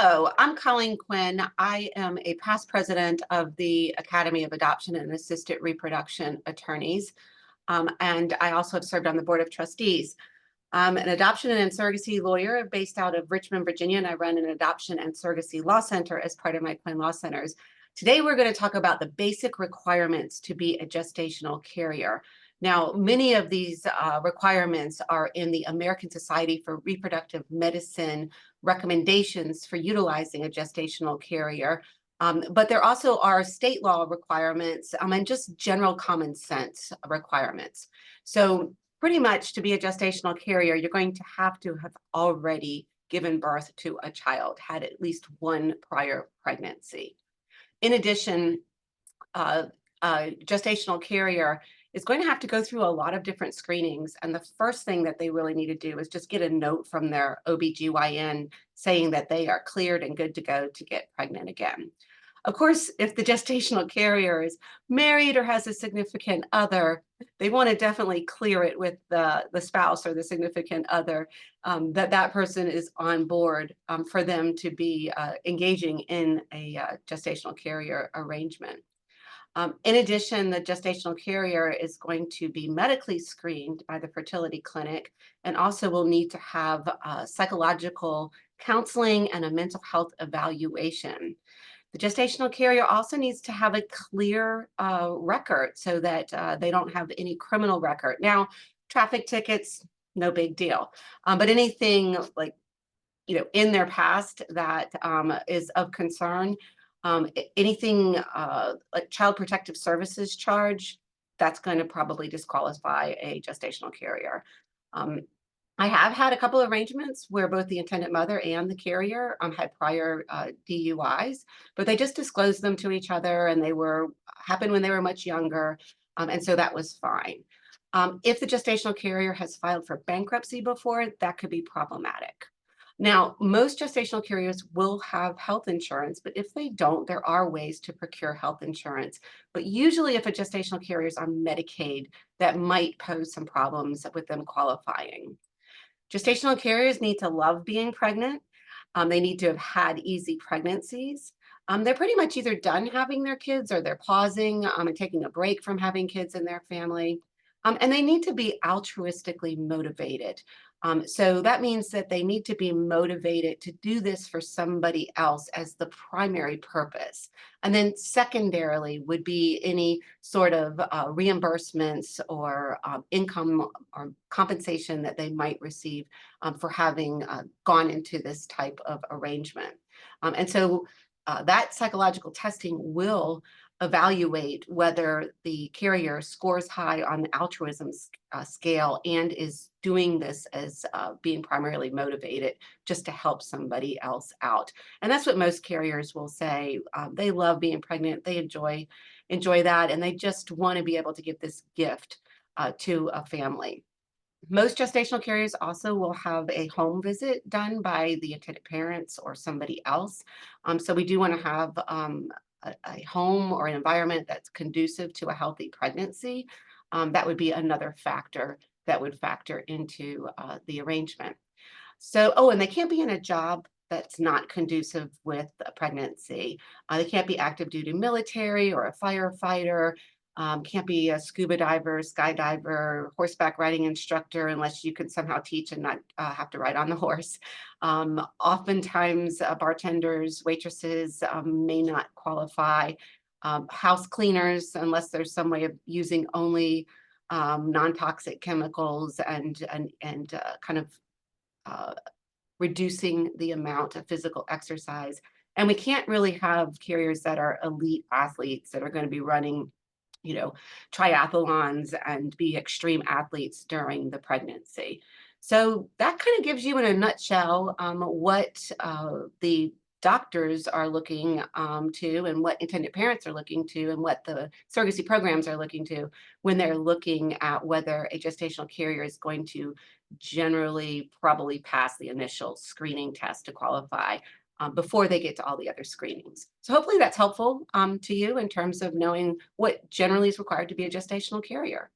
Hello, I'm Colleen Quinn. I am a past president of the Academy of Adoption and Assisted Reproduction Attorneys, and I also have served on the Board of Trustees. I'm an adoption and surrogacy lawyer based out of Richmond, Virginia, and I run an adoption and surrogacy law center as part of my Quinn Law Centers. Today, we're going to talk about the basic requirements to be a gestational carrier. Now, many of these requirements are in the American Society for Reproductive Medicine recommendations for utilizing a gestational carrier. But there also are state law requirements and just general common sense requirements. So pretty much to be a gestational carrier, you're going to have already given birth to a child, had at least one prior pregnancy. In addition, a gestational carrier is going to have to go through a lot of different screenings. And the first thing that they really need to do is just get a note from their OBGYN saying that they are cleared and good to go to get pregnant again. Of course, if the gestational carrier is married or has a significant other, they want to definitely clear it with the spouse or the significant other, that person is on board for them to be engaging in a gestational carrier arrangement. In addition, the gestational carrier is going to be medically screened by the fertility clinic and also will need to have psychological counseling and a mental health evaluation. The gestational carrier also needs to have a clear record so that they don't have any criminal record. Now, traffic tickets, no big deal. But anything like, in their past that is of concern, anything like child protective services charge, that's going to probably disqualify a gestational carrier. I have had a couple of arrangements where both the intended mother and the carrier had prior DUIs, but they just disclosed them to each other, and they happened when they were much younger, and so that was fine. If the gestational carrier has filed for bankruptcy before, that could be problematic. Now, most gestational carriers will have health insurance, but if they don't, there are ways to procure health insurance. But usually, if a gestational carrier is on Medicaid, that might pose some problems with them qualifying. Gestational carriers need to love being pregnant. They need to have had easy pregnancies. They're pretty much either done having their kids or they're pausing and taking a break from having kids in their family. And they need to be altruistically motivated. So that means that they need to be motivated to do this for somebody else as the primary purpose. And then secondarily would be any sort of reimbursements or income or compensation that they might receive for having gone into this type of arrangement. And so that psychological testing will evaluate whether the carrier scores high on the altruism scale and is doing this as being primarily motivated just to help somebody else out. And that's what most carriers will say. They love being pregnant. They enjoy that, and they just want to be able to give this gift to a family. Most gestational carriers also will have a home visit done by the intended parents or somebody else. So we do want to have a home or an environment that's conducive to a healthy pregnancy. That would be another factor that would factor into the arrangement. So, and they can't be in a job that's not conducive with a pregnancy. They can't be active duty military or a firefighter. Can't be a scuba diver, skydiver, horseback riding instructor unless you can somehow teach and not have to ride on the horse. Oftentimes, bartenders, waitresses may not qualify. House cleaners, unless there's some way of using only non-toxic chemicals and kind of reducing the amount of physical exercise. And we can't really have carriers that are elite athletes that are going to be running triathlons and be extreme athletes during the pregnancy. So that kind of gives you in a nutshell what the doctors are looking to and what intended parents are looking to and what the surrogacy programs are looking to when they're looking at whether a gestational carrier is going to generally probably pass the initial screening test to qualify before they get to all the other screenings. So hopefully that's helpful to you in terms of knowing what generally is required to be a gestational carrier.